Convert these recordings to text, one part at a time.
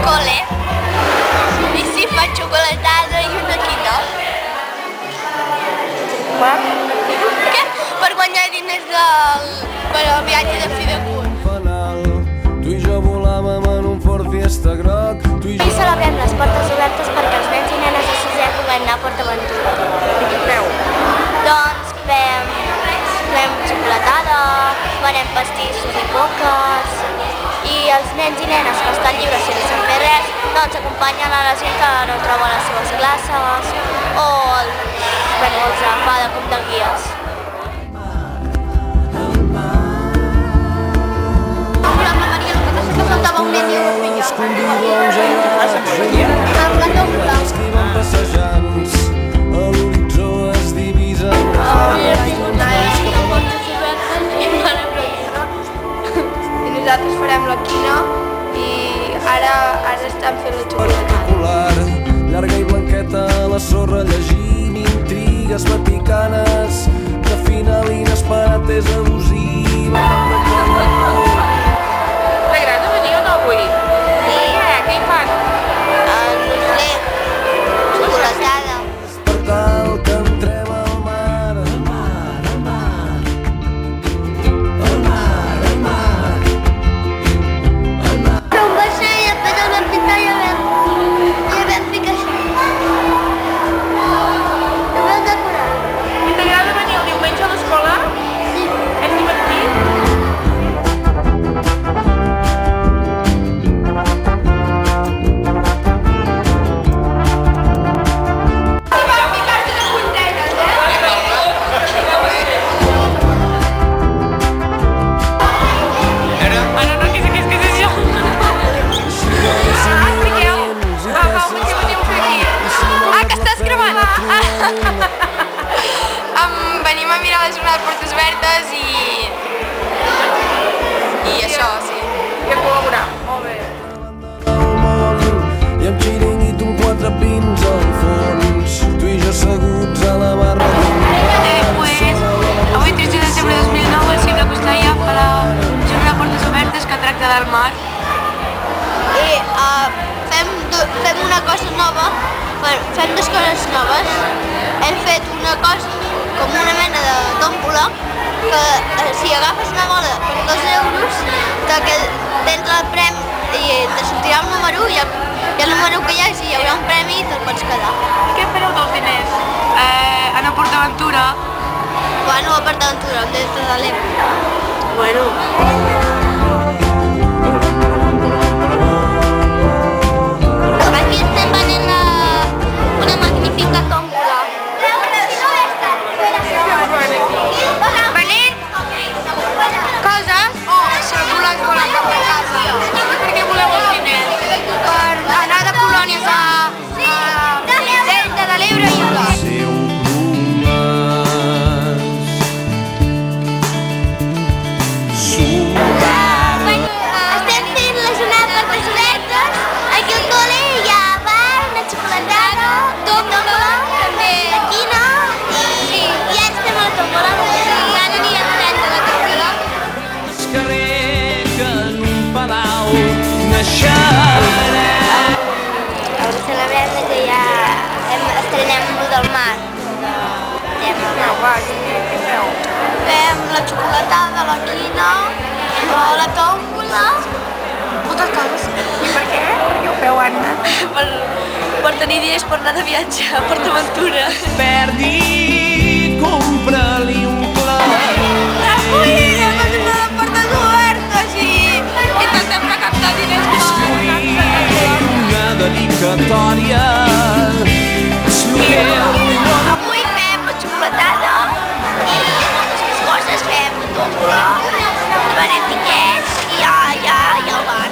col·le i si fa xocolatada i una quina. Què? Per guanyar diners per al viatge de fi de curs. Tu i jo volàvem en un Ford Fiesta groc. I celebrem les portes obertes perquè els nens i nenes de sisè puguem anar a PortAventura. I què feu? Doncs fem xocolatada, farem pastissos i coques i els nens i nenes que estan lliures sense fer res doncs acompanyen a la gent que no troba les seves classes o els fa de com de guies. Faltava un nen i una filla. Esquiven passejants, a l'horitzó es divisen. I nosaltres farem la quina i ara estem fent la xocolata. Llarga i blanqueta a la sorra llegint intrigues vaticanes, que final inesperat és abusiva. T'agrada venir o no avui? Sí. Què hi fan? No sé, xocolatada. Per tal que entrem al mar, al mar, al mar, al mar, al mar, al mar. Però un vaixell, després el vam pintar i el vam ficar així. El vam decorar. I t'agrada venir el diumenge a l'escola? Sí. És divertit? Venim a mirar la jornada de portes obertes i això, sí. I a col·laborar. Molt bé. I amb xiringuito amb 4 pins al fons, tu i jo asseguts a la barra Pues, avui 13 de desembre de 2009 el Cicle Costellà fa la jornada de portes obertes que tracta del mar. I fem una cosa nova, fem dues coses noves. Hem fet una cosa com una mena de tòmbola que si agafes una bola per 2 euros dentro del premi i te sortirà un número i el número que hi hagi hi haurà un premi i te'l pots quedar. I què fareu dels diners? Anar a PortAventura. Bueno, a PortAventura, al Delta de l'Ebre. Bueno. Aquí estem venent una magnífica tòmbola. Venent coses o cèrcules volant cap a casa. Per què voleu els diners? Per anar de colònies a Delta de l'Ebre i a estem fent la jornada de portes obertes. Aquí al col·le hi ha bar, una xocolatada, tòmbola, també la quina i ja estem a la tòmbola. Ara anirem a prendre la tòmbola. es carrega en un palau naixerà. Avui celebrem que ja estrenem Mur del Mar. Què feu? Fem la xocolatada, la quina, la tòmbola, moltes coses. I per què? Per què ho feu, Anna? Per tenir diners per anar de viatge a PortAventura. Perdi, compra-li un clau. Avui hem de portes obertes i intentem recaptar diners per Una dedicatòria. avui fem la xocolatada i moltes més coses, fem la tòmbola, farem tiquets i ja el bar.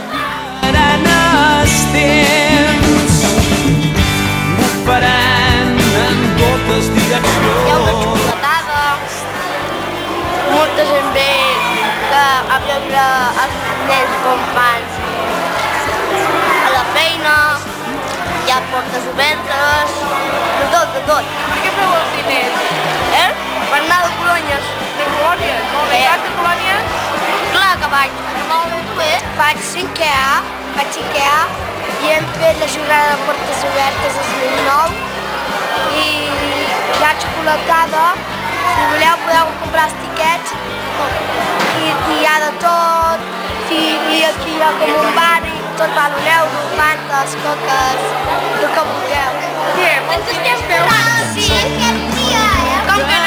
Seran els temps, faran en totes direccions. Hi ha una xocolatada, molta gent ve a veure els nens com fan a la feina, hi ha portes obertes, de tot. Per què feu els diners? Per anar de colònies. De colònies? Molt bé. Vas de colònies? Clar que vaig. Molt bé, tu, Faig 5è A, i hem fet la jornada de portes obertes el 2009 i hi ha xocolatada, si voleu podeu comprar els tiquets i hi ha de tot, i aquí hi ha com un bar i tot val €1, fantes, coques, el que vulgueu. Bien, Ens estem curant, sí. Com que no